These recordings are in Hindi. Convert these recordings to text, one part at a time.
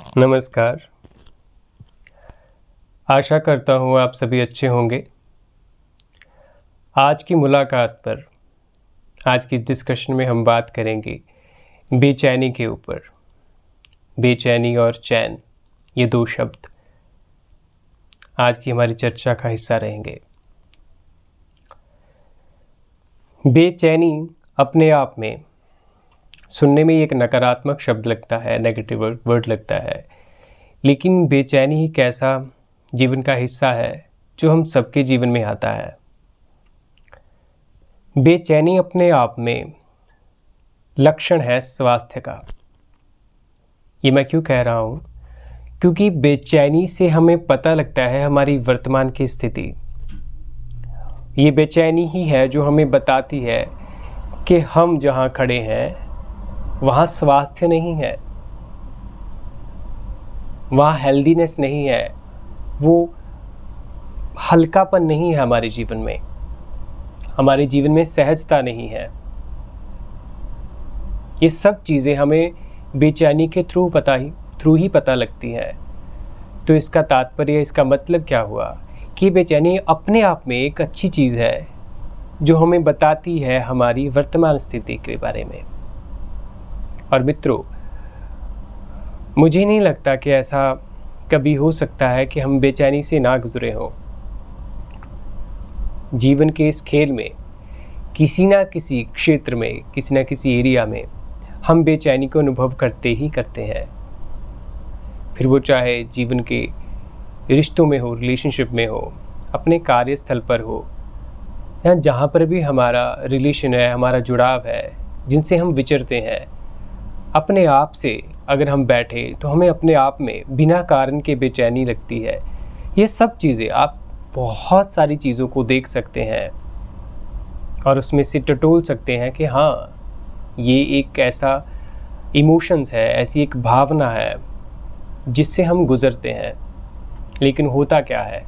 नमस्कार। आशा करता हूँ आप सभी अच्छे होंगे। आज की मुलाकात पर, आज की इस डिस्कशन में हम बात करेंगे बेचैनी के ऊपर। बेचैनी और चैन, ये दो शब्द आज की हमारी चर्चा का हिस्सा रहेंगे। बेचैनी अपने आप में सुनने में एक नकारात्मक शब्द लगता है, नेगेटिव वर्ड लगता है, लेकिन बेचैनी एक ऐसा जीवन का हिस्सा है जो हम सबके जीवन में आता है। बेचैनी अपने आप में लक्षण है स्वास्थ्य का। ये मैं क्यों कह रहा हूँ? क्योंकि बेचैनी से हमें पता लगता है हमारी वर्तमान की स्थिति। ये बेचैनी ही है जो हमें बताती है कि हम जहाँ खड़े हैं वहाँ स्वास्थ्य नहीं है, वहाँ हेल्दीनेस नहीं है, वो हल्कापन नहीं है हमारे जीवन में, हमारे जीवन में सहजता नहीं है। ये सब चीज़ें हमें बेचैनी के थ्रू ही पता लगती हैं। तो इसका तात्पर्य, इसका मतलब क्या हुआ कि बेचैनी अपने आप में एक अच्छी चीज़ है जो हमें बताती है हमारी वर्तमान स्थिति के बारे में। और मित्रों, मुझे नहीं लगता कि ऐसा कभी हो सकता है कि हम बेचैनी से ना गुजरे हों। जीवन के इस खेल में किसी ना किसी क्षेत्र में, किसी ना किसी एरिया में हम बेचैनी को अनुभव करते ही करते हैं। फिर वो चाहे जीवन के रिश्तों में हो, रिलेशनशिप में हो, अपने कार्यस्थल पर हो, या जहाँ पर भी हमारा रिलेशन है, हमारा जुड़ाव है, जिनसे हम विचरते हैं, अपने आप से अगर हम बैठे तो हमें अपने आप में बिना कारण के बेचैनी लगती है। ये सब चीज़ें, आप बहुत सारी चीज़ों को देख सकते हैं और उसमें से टटोल सकते हैं कि हाँ, ये एक ऐसा इमोशंस है, ऐसी एक भावना है जिससे हम गुज़रते हैं। लेकिन होता क्या है,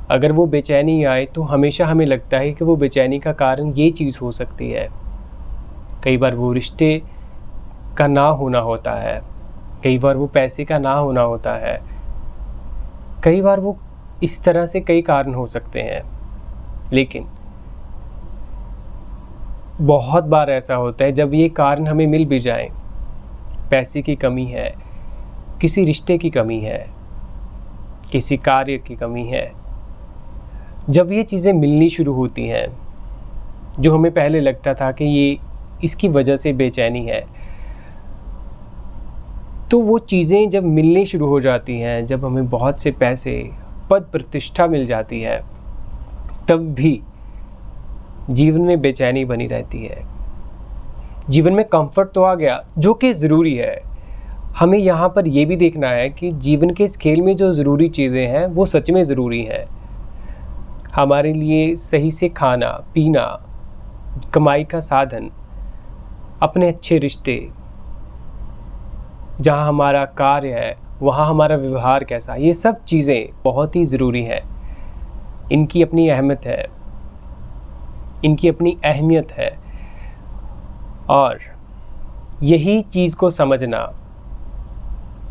अगर वो बेचैनी आए तो हमेशा हमें लगता है कि वो बेचैनी का कारण ये चीज़ हो सकती है। कई बार वो रिश्ते का ना होना होता है, कई बार वो पैसे का ना होना होता है, कई बार वो इस तरह से कई कारण हो सकते हैं। लेकिन बहुत बार ऐसा होता है जब ये कारण हमें मिल भी जाएं, पैसे की कमी है, किसी रिश्ते की कमी है, किसी कार्य की कमी है, जब ये चीज़ें मिलनी शुरू होती हैं जो हमें पहले लगता था कि ये इसकी वजह से बेचैनी है, तो वो चीज़ें जब मिलनी शुरू हो जाती हैं, जब हमें बहुत से पैसे, पद प्रतिष्ठा मिल जाती है, तब भी जीवन में बेचैनी बनी रहती है। जीवन में कंफर्ट तो आ गया जो कि ज़रूरी है। हमें यहाँ पर ये भी देखना है कि जीवन के इस खेल में जो ज़रूरी चीज़ें हैं वो सच में ज़रूरी हैं। हमारे लिए सही से खाना पीना, कमाई का साधन, अपने अच्छे रिश्ते, जहाँ हमारा कार्य है वहाँ हमारा व्यवहार कैसा, ये सब चीज़ें बहुत ही ज़रूरी हैं। इनकी अपनी अहमियत है, इनकी अपनी अहमियत है। और यही चीज़ को समझना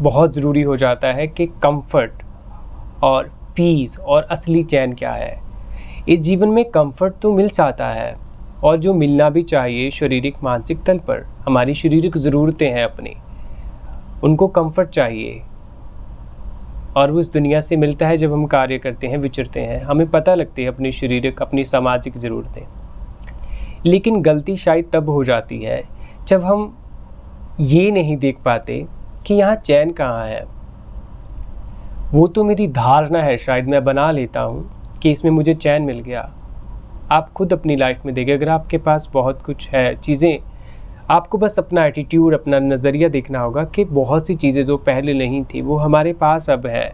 बहुत ज़रूरी हो जाता है कि कंफर्ट और पीस और असली चैन क्या है। इस जीवन में कंफर्ट तो मिल जाता है, और जो मिलना भी चाहिए शारीरिक मानसिक तल पर, हमारी शारीरिक ज़रूरतें हैं अपनी, उनको कंफर्ट चाहिए, और वो इस दुनिया से मिलता है जब हम कार्य करते हैं, विचरते हैं, हमें पता लगती है अपनी शारीरिक, अपनी सामाजिक ज़रूरतें। लेकिन गलती शायद तब हो जाती है जब हम ये नहीं देख पाते कि यहाँ चैन कहाँ है। वो तो मेरी धारणा है, शायद मैं बना लेता हूँ कि इसमें मुझे चैन मिल गया। आप खुद अपनी लाइफ में देखिए, अगर आपके पास बहुत कुछ है चीज़ें, आपको बस अपना एटीट्यूड, अपना नज़रिया देखना होगा कि बहुत सी चीज़ें जो पहले नहीं थी वो हमारे पास अब है।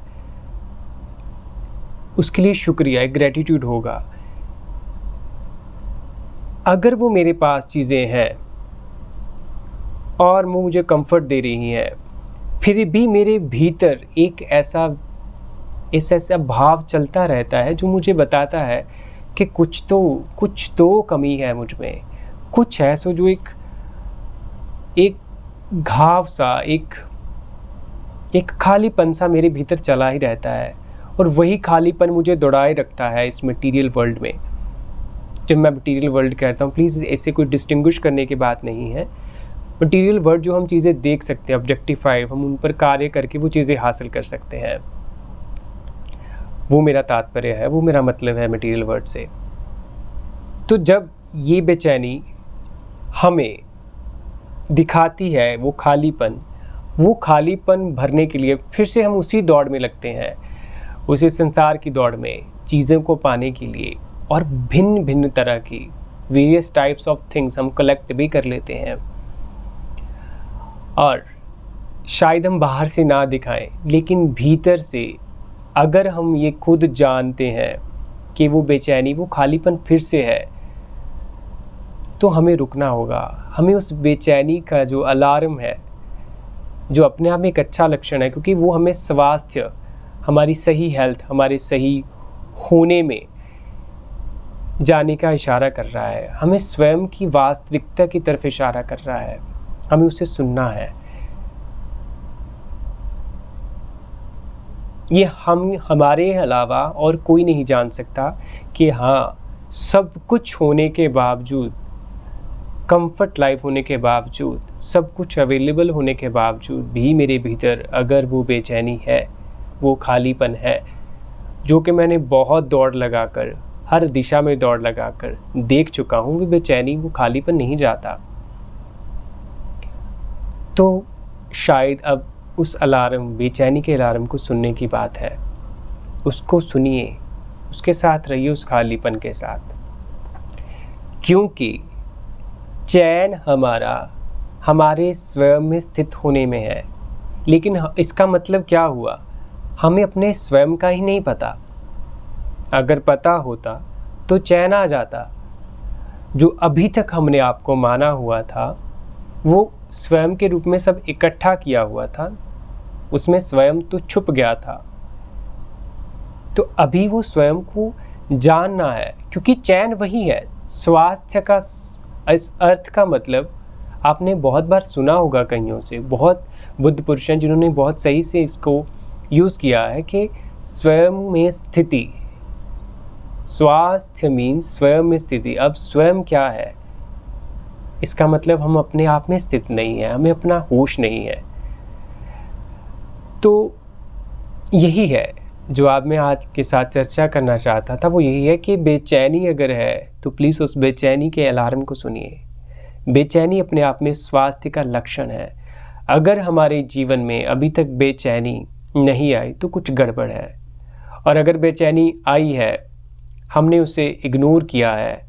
उसके लिए शुक्रिया, एक ग्रेटिट्यूड होगा। अगर वो मेरे पास चीज़ें हैं और वो मुझे कंफर्ट दे रही हैं, फिर भी मेरे भीतर एक ऐसा भाव चलता रहता है जो मुझे बताता है कि कुछ तो कमी है मुझ में, कुछ है सो जो एक घाव सा, एक एक खालीपन सा मेरे भीतर चला ही रहता है, और वही खालीपन मुझे दौड़ाए रखता है इस मटेरियल वर्ल्ड में। जब मैं मटेरियल वर्ल्ड कहता हूँ, प्लीज़ ऐसे कोई डिस्टिंग्विश करने की बात नहीं है। मटेरियल वर्ल्ड जो हम चीज़ें देख सकते हैं, ऑब्जेक्टिफाइड, हम उन पर कार्य करके वो चीज़ें हासिल कर सकते हैं, वो मेरा तात्पर्य है, वो मेरा मतलब है मटेरियल वर्ल्ड से। तो जब ये बेचैनी हमें दिखाती है वो खालीपन भरने के लिए फिर से हम उसी दौड़ में लगते हैं, उसी संसार की दौड़ में, चीज़ों को पाने के लिए, और भिन्न भिन्न तरह की वेरियस टाइप्स ऑफ थिंग्स हम कलेक्ट भी कर लेते हैं। और शायद हम बाहर से ना दिखाएं, लेकिन भीतर से अगर हम ये खुद जानते हैं कि वो बेचैनी, वो खालीपन फिर से है, तो हमें रुकना होगा। हमें उस बेचैनी का जो अलार्म है, जो अपने आप में एक अच्छा लक्षण है, क्योंकि वो हमें स्वास्थ्य, हमारी सही हेल्थ, हमारे सही होने में जाने का इशारा कर रहा है, हमें स्वयं की वास्तविकता की तरफ इशारा कर रहा है, हमें उसे सुनना है। ये हमारे अलावा और कोई नहीं जान सकता कि हाँ, सब कुछ होने के बावजूद, कंफर्ट लाइफ होने के बावजूद, सब कुछ अवेलेबल होने के बावजूद भी मेरे भीतर अगर वो बेचैनी है, वो खालीपन है, जो कि मैंने बहुत दौड़ लगाकर, हर दिशा में दौड़ लगाकर देख चुका हूँ, वो बेचैनी, वो खालीपन नहीं जाता। तो शायद अब उस अलार्म, बेचैनी के अलार्म को सुनने की बात है। उसको सुनिए, उसके साथ रहिए, उस खालीपन के साथ, क्योंकि चैन हमारे स्वयं में स्थित होने में है। लेकिन इसका मतलब क्या हुआ? हमें अपने स्वयं का ही नहीं पता। अगर पता होता तो चैन आ जाता। जो अभी तक हमने आपको माना हुआ था, वो स्वयं के रूप में सब इकट्ठा किया हुआ था, उसमें स्वयं तो छुप गया था। तो अभी वो स्वयं को जानना है, क्योंकि चैन वही है। स्वास्थ्य का इस अर्थ का मतलब आपने बहुत बार सुना होगा कईयों से, बहुत बुद्ध पुरुष हैं जिन्होंने बहुत सही से इसको यूज़ किया है कि स्वयं में स्थिति, स्वास्थ्य मीन्स स्वयं में स्थिति। अब स्वयं क्या है? इसका मतलब हम अपने आप में स्थित नहीं है, हमें अपना होश नहीं है। तो यही है जो आज मैं आपके साथ चर्चा करना चाहता था, वो यही है कि बेचैनी अगर है तो प्लीज़ उस बेचैनी के अलार्म को सुनिए। बेचैनी अपने आप में स्वास्थ्य का लक्षण है। अगर हमारे जीवन में अभी तक बेचैनी नहीं आई तो कुछ गड़बड़ है, और अगर बेचैनी आई है, हमने उसे इग्नोर किया है,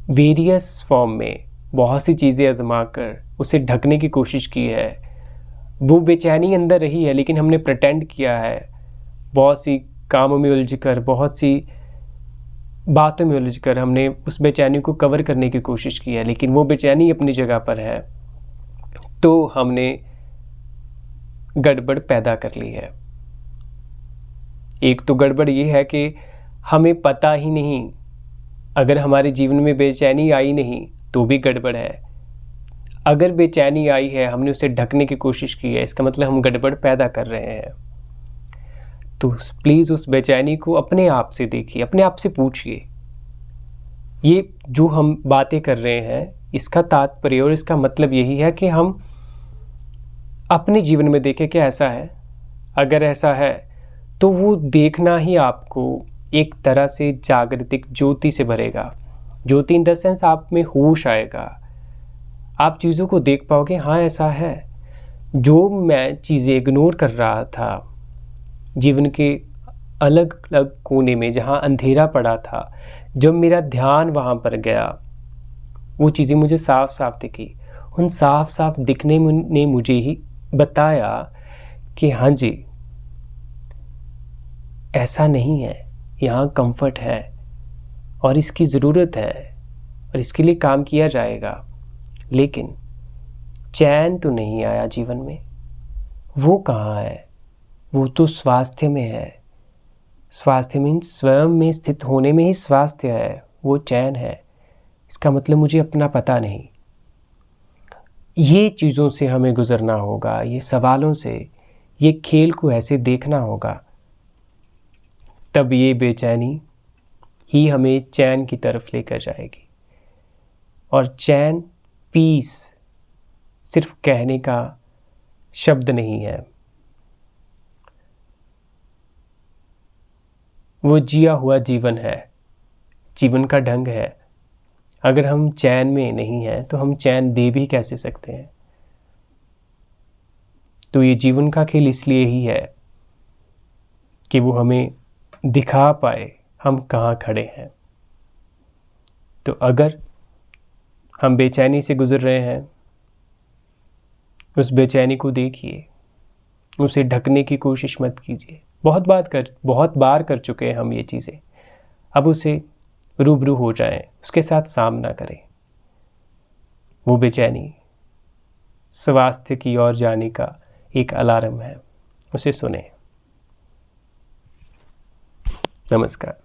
वेरियस फॉर्म में बहुत सी चीज़ें आजमा कर उसे ढकने की कोशिश की है, वो बेचैनी अंदर रही है लेकिन हमने प्रिटेंड किया है, बहुत सी कामों में उलझकर, बहुत सी बातों में उलझकर हमने उस बेचैनी को कवर करने की कोशिश की है, लेकिन वो बेचैनी अपनी जगह पर है, तो हमने गड़बड़ पैदा कर ली है। एक तो गड़बड़ ये है कि हमें पता ही नहीं, अगर हमारे जीवन में बेचैनी आई नहीं तो भी गड़बड़ है। अगर बेचैनी आई है, हमने उसे ढकने की कोशिश की है, इसका मतलब हम गड़बड़ पैदा कर रहे हैं। तो प्लीज़ उस बेचैनी को अपने आप से देखिए, अपने आप से पूछिए, ये जो हम बातें कर रहे हैं इसका तात्पर्य और इसका मतलब यही है कि हम अपने जीवन में देखें कि ऐसा है। अगर ऐसा है तो वो देखना ही आपको एक तरह से जागृतिक ज्योति से भरेगा। ज्योति इन द सेंस आप में होश आएगा, आप चीज़ों को देख पाओगे, हाँ ऐसा है। जो मैं चीज़ें इग्नोर कर रहा था जीवन के अलग अलग कोने में, जहाँ अंधेरा पड़ा था, जब मेरा ध्यान वहाँ पर गया, वो चीज़ें मुझे साफ साफ दिखी। उन साफ साफ दिखने ने मुझे ही बताया कि हाँ जी, ऐसा नहीं है, यहाँ कंफर्ट है और इसकी ज़रूरत है और इसके लिए काम किया जाएगा। लेकिन चैन तो नहीं आया जीवन में। वो कहाँ है? वो तो स्वास्थ्य में है। स्वास्थ्य मीन्स स्वयं में स्थित होने में ही स्वास्थ्य है, वो चैन है। इसका मतलब मुझे अपना पता नहीं। ये चीज़ों से हमें गुज़रना होगा, ये सवालों से, ये खेल को ऐसे देखना होगा, तब ये बेचैनी ही हमें चैन की तरफ लेकर जाएगी। और चैन, पीस सिर्फ कहने का शब्द नहीं है, वो जिया हुआ जीवन है, जीवन का ढंग है। अगर हम चैन में नहीं हैं तो हम चैन दे भी कैसे सकते हैं। तो ये जीवन का खेल इसलिए ही है कि वो हमें दिखा पाए हम कहाँ खड़े हैं। तो अगर हम बेचैनी से गुजर रहे हैं, उस बेचैनी को देखिए, उसे ढकने की कोशिश मत कीजिए। बहुत बार कर चुके हैं हम ये चीज़ें। अब उसे रूबरू हो जाएं, उसके साथ सामना करें। वो बेचैनी स्वास्थ्य की ओर जाने का एक अलार्म है, उसे सुने। नमस्कार।